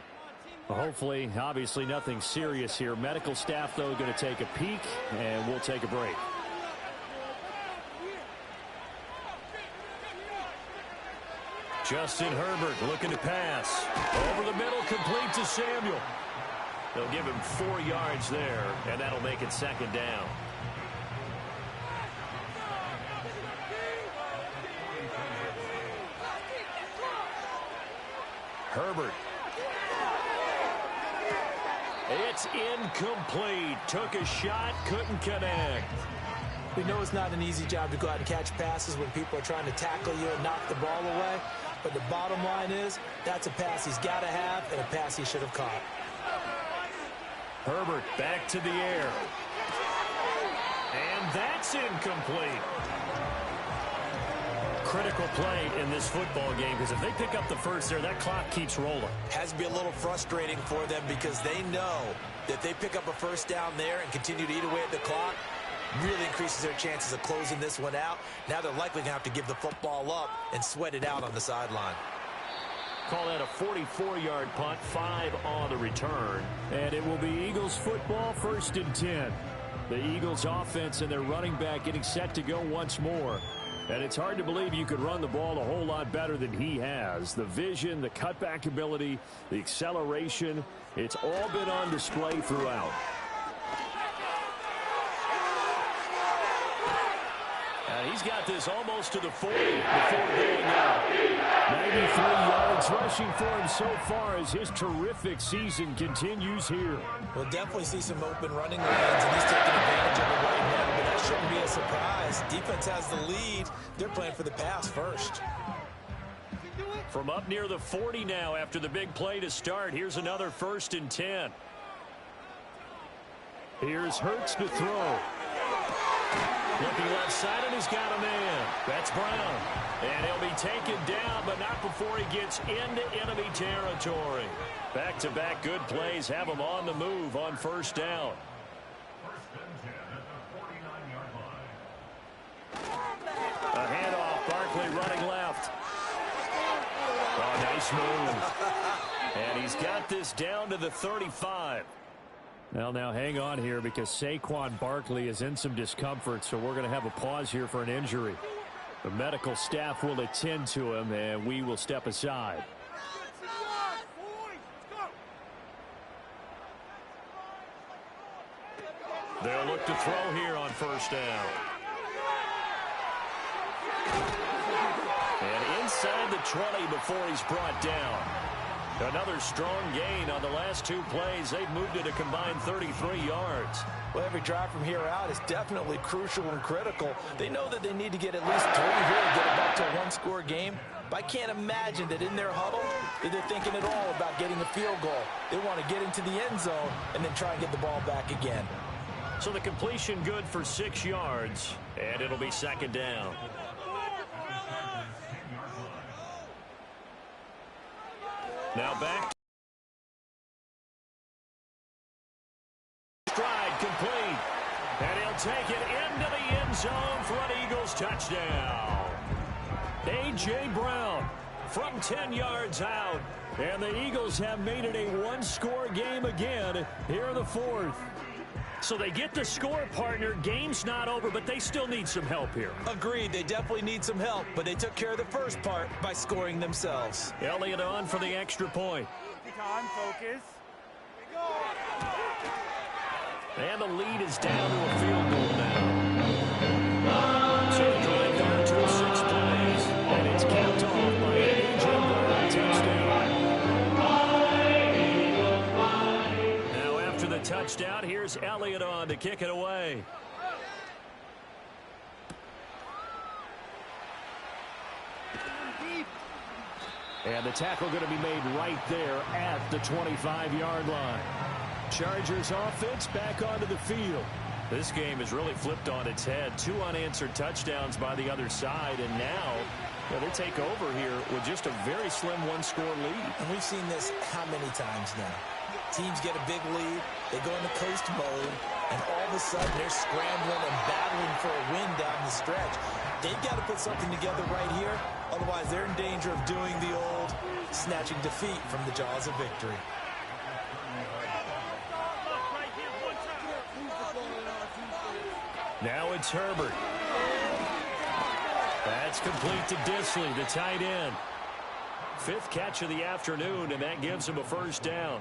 Well, hopefully, obviously nothing serious here. Medical staff, though, going to take a peek, and we'll take a break. Justin Herbert looking to pass. Over the middle, complete to Samuel. They'll give him 4 yards there, and that'll make it 2nd down. Herbert. It's incomplete. Took a shot, couldn't connect. We know it's not an easy job to go out and catch passes when people are trying to tackle you and knock the ball away. But the bottom line is, that's a pass he's got to have and a pass he should have caught. Herbert back to the air. And that's incomplete. Critical play in this football game, because if they pick up the first there, that clock keeps rolling. Has to be a little frustrating for them because they know that if they pick up a first down there and continue to eat away at the clock, really increases their chances of closing this one out. Now they're likely going to have to give the football up and sweat it out on the sideline. Call that a 44-yard punt, 5 on the return. And it will be Eagles football, 1st and 10. The Eagles offense and their running back getting set to go once more. And it's hard to believe you could run the ball a whole lot better than he has. The vision, the cutback ability, the acceleration, it's all been on display throughout. And he's got this almost to the 40 before going out. 93 yards rushing for him so far as his terrific season continues here. We'll definitely see some open running lanes, and he's taking advantage of it right now, but that shouldn't be a surprise. Defense has the lead. They're playing for the pass first. From up near the 40 now after the big play to start. Here's another 1st and 10. Here's Hurts to throw. Looking left side, and he's got a man. That's Brown. And he'll be taken down, but not before he gets into enemy territory. Back-to-back good plays have him on the move on 1st down. A handoff, Barkley running left. Oh, nice move. And he's got this down to the 35. Well, now hang on here because Saquon Barkley is in some discomfort, so we're going to have a pause here for an injury. The medical staff will attend to him, and we will step aside. They'll look to throw here on 1st down. And inside the 20 before he's brought down. Another strong gain on the last 2 plays. They've moved it a combined 33 yards. Well, every drive from here out is definitely crucial and critical. They know that they need to get at least 3 here to get it back to a 1-score game. But I can't imagine that in their huddle that they're thinking at all about getting a field goal. They want to get into the end zone and then try and get the ball back again. So the completion good for 6 yards, and it'll be 2nd down. Now back. Stride complete. And he'll take it into the end zone for an Eagles touchdown. A.J. Brown from 10 yards out. And the Eagles have made it a 1-score game again here in the 4th. So they get the score, partner. Game's not over, but they still need some help here. Agreed. They definitely need some help, but they took care of the first part by scoring themselves. Elliott on for the extra point. Time, focus. And the lead is down to a field goal now. So the drive down to 6 plays, and it's capped off by an A.J. Brown touchdown. Now after the touchdown, here's Elliott on to kick it away. And the tackle going to be made right there at the 25-yard line. Chargers offense back onto the field. This game is really flipped on its head. 2 unanswered touchdowns by the other side, and now Yeah, they take over here with just a very slim one-score lead. And we've seen this how many times now? Teams get a big lead, they go into coast mode, and all of a sudden they're scrambling and battling for a win down the stretch. They've got to put something together right here, otherwise they're in danger of doing the old snatching defeat from the jaws of victory. Now it's Herbert. That's complete to Dissly, the tight end. 5th catch of the afternoon, and that gives him a first down.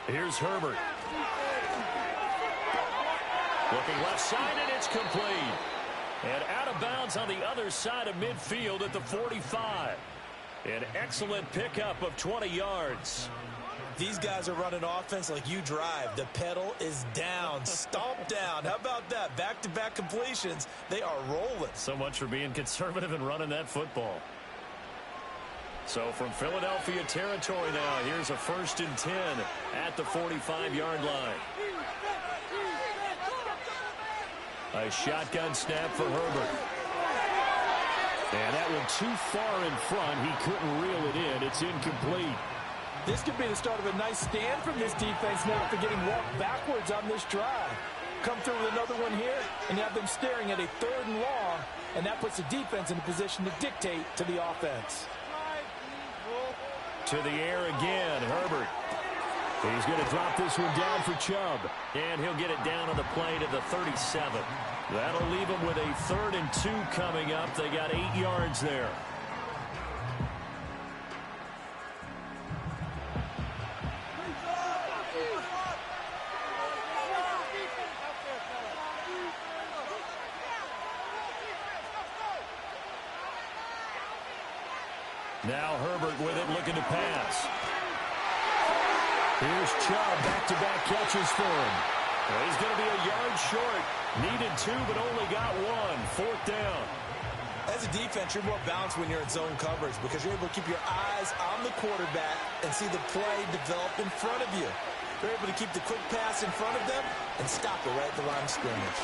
Here's Herbert. Looking left side, and it's complete. And out of bounds on the other side of midfield at the 45. An excellent pickup of 20 yards. These guys are running offense like you drive. The pedal is down, stomp down. How about that? Back-to-back completions. They are rolling. So much for being conservative and running that football. So from Philadelphia territory now, here's a 1st and 10 at the 45-yard line. A shotgun snap for Herbert. And that one too far in front. He couldn't reel it in. It's incomplete. This could be the start of a nice stand from this defense now after getting walked backwards on this drive. Come through with another one here, and you have them staring at a 3rd and long, and that puts the defense in a position to dictate to the offense. To the air again, Herbert. He's going to drop this one down for Chubb. And he'll get it down on the play to the 37. That'll leave them with a 3rd and 2 coming up. They got 8 yards there. Now Herbert with it, looking to pass. Here's Chubb, back-to-back catches for him. Well, he's going to be a yard short. Needed 2, but only got 1. 4th down. As a defense, you're more balanced when you're in zone coverage because you're able to keep your eyes on the quarterback and see the play develop in front of you. You're able to keep the quick pass in front of them and stop it right at the line of scrimmage.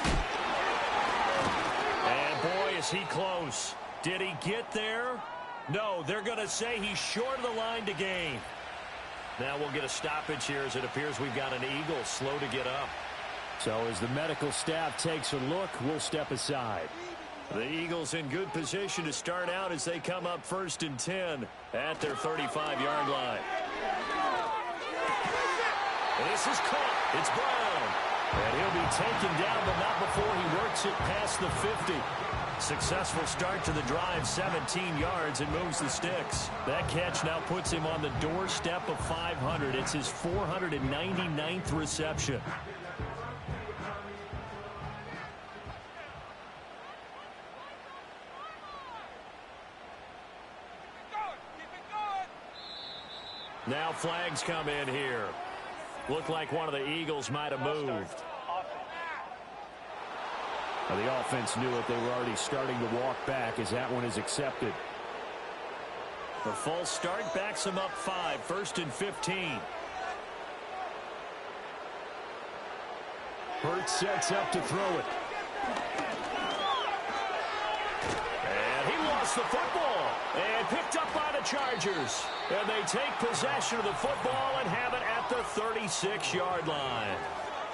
And boy, is he close. Did he get there? No, they're going to say he's short of the line to gain. Now we'll get a stoppage here as it appears we've got an Eagle slow to get up. So as the medical staff takes a look, we'll step aside. The Eagles in good position to start out as they come up 1st and 10 at their 35-yard line. This is caught. It's Brown. And he'll be taken down, but not before he works it past the 50. Successful start to the drive, 17 yards, and moves the sticks. That catch now puts him on the doorstep of 500. It's his 499th reception. Now flags come in here. Looked like one of the Eagles might have moved. The offense knew it. They were already starting to walk back as that one is accepted. The false start backs them up 5. 1st and 15. Hurts sets up to throw it. And he lost the football. And picked up by the Chargers. And they take possession of the football and have it at the 36-yard line.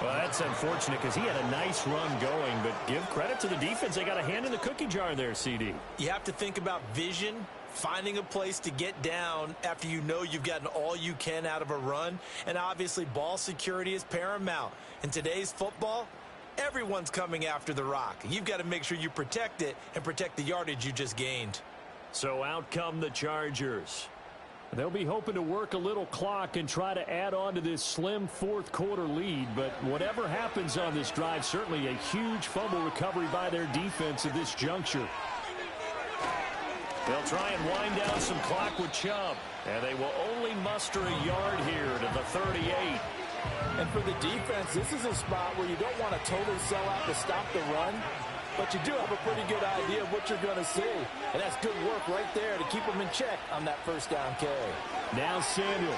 Well, that's unfortunate because he had a nice run going, but give credit to the defense. They got a hand in the cookie jar there, CD. You have to think about vision, finding a place to get down after you know you've gotten all you can out of a run, and obviously ball security is paramount. In today's football, everyone's coming after the rock. You've got to make sure you protect it and protect the yardage you just gained. So out come the Chargers. They'll be hoping to work a little clock and try to add on to this slim 4th quarter lead. But whatever happens on this drive, certainly a huge fumble recovery by their defense at this juncture. They'll try and wind down some clock with Chubb. And they will only muster a yard here to the 38. And for the defense, this is a spot where you don't want to totally sell out to stop the run. But you do have a pretty good idea of what you're going to see. And that's good work right there to keep them in check on that 1st down carry. Now Samuel.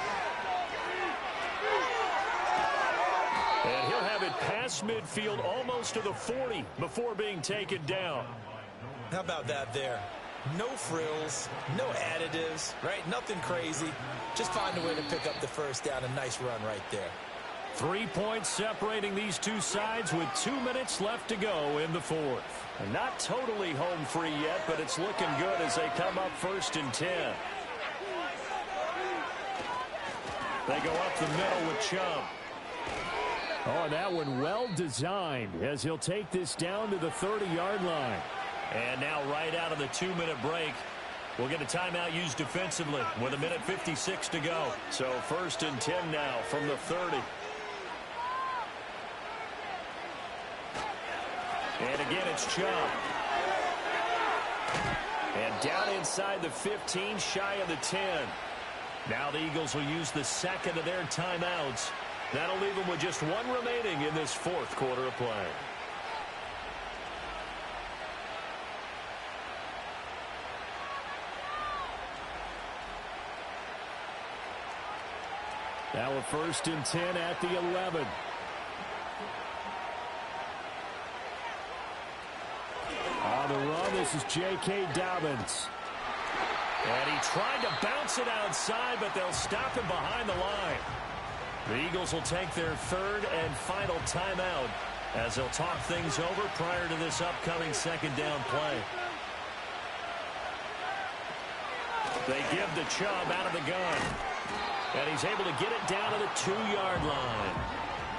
drive it past midfield, almost to the 40, before being taken down. How about that there? No frills, no additives, right? Nothing crazy. Just find a way to pick up the first down. A nice run right there. 3 points separating these two sides with 2 minutes left to go in the fourth. And not totally home free yet, but it's looking good as they come up 1st and 10. They go up the middle with Chubb. Oh, and that one well designed as he'll take this down to the 30-yard line. And now right out of the 2-minute break, we'll get a timeout used defensively with 1:56 to go. So 1st and 10 now from the 30. And again, it's Chubb. And down inside the 15, shy of the 10. Now the Eagles will use the second of their timeouts. That'll leave them with just one remaining in this fourth quarter of play. Now a 1st and 10 at the 11. On the run, this is J.K. Dobbins. And he tried to bounce it outside, but they'll stop him behind the line. The Eagles will take their third and final timeout as they'll talk things over prior to this upcoming second down play. They give the Chubb out of the gun. And he's able to get it down to the 2-yard line.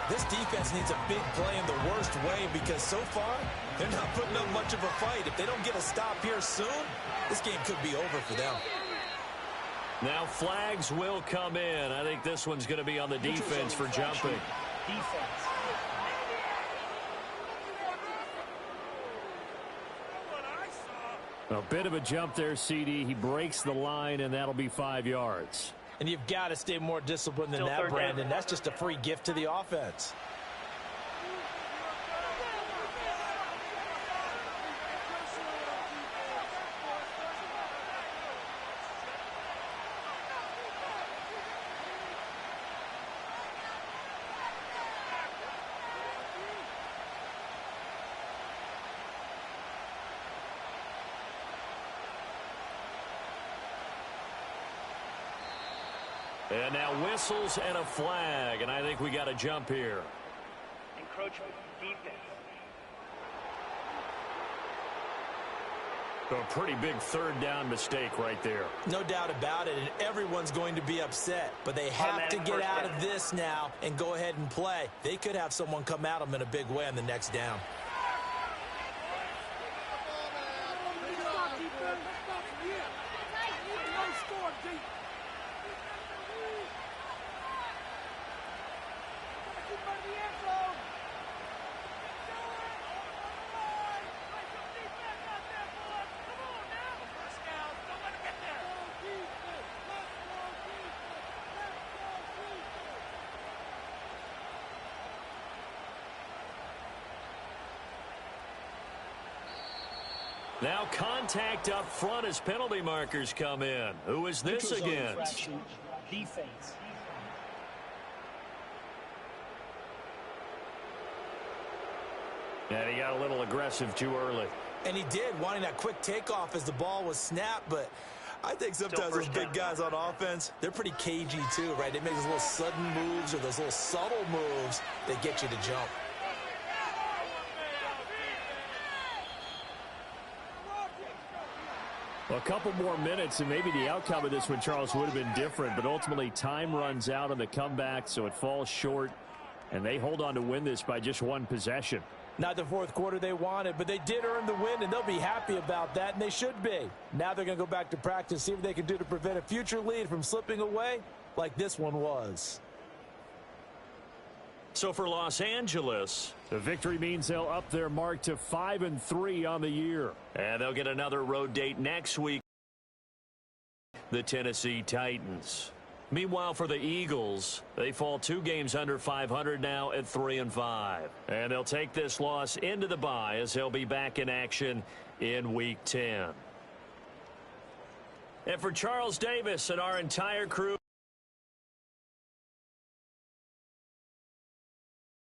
This defense needs a big play in the worst way because so far, they're not putting up much of a fight. If they don't get a stop here soon, this game could be over for them. Now flags will come in. I think this one's going to be on the defense for jumping. A bit of a jump there, CD. He breaks the line, and that'll be 5 yards. And you've got to stay more disciplined than that, Brandon. That's just a free gift to the offense. And now whistles and a flag, and I think we got a jump here. Encroachment defense. So a pretty big third down mistake right there. No doubt about it, and everyone's going to be upset. But they have to get out of this now and go ahead and play. They could have someone come at them in a big way on the next down. Now contact up front as penalty markers come in. Who is this against? Defense. And he got a little aggressive too early. And he did, wanting that quick takeoff as the ball was snapped, but I think sometimes those big guys on offense, they're pretty cagey too, right? They make those little sudden moves or those little subtle moves that get you to jump. A couple more minutes, and maybe the outcome of this one, Charles, would have been different. But ultimately, time runs out on the comeback, so it falls short. And they hold on to win this by just one possession. Not the fourth quarter they wanted, but they did earn the win, and they'll be happy about that, and they should be. Now they're going to go back to practice, see what they can do to prevent a future lead from slipping away like this one was. So for Los Angeles, the victory means they'll up their mark to 5-3 on the year. And they'll get another road date next week. The Tennessee Titans. Meanwhile, for the Eagles, they fall 2 games under 500 now at 3-5. And they'll take this loss into the bye as they'll be back in action in Week 10. And for Charles Davis and our entire crew,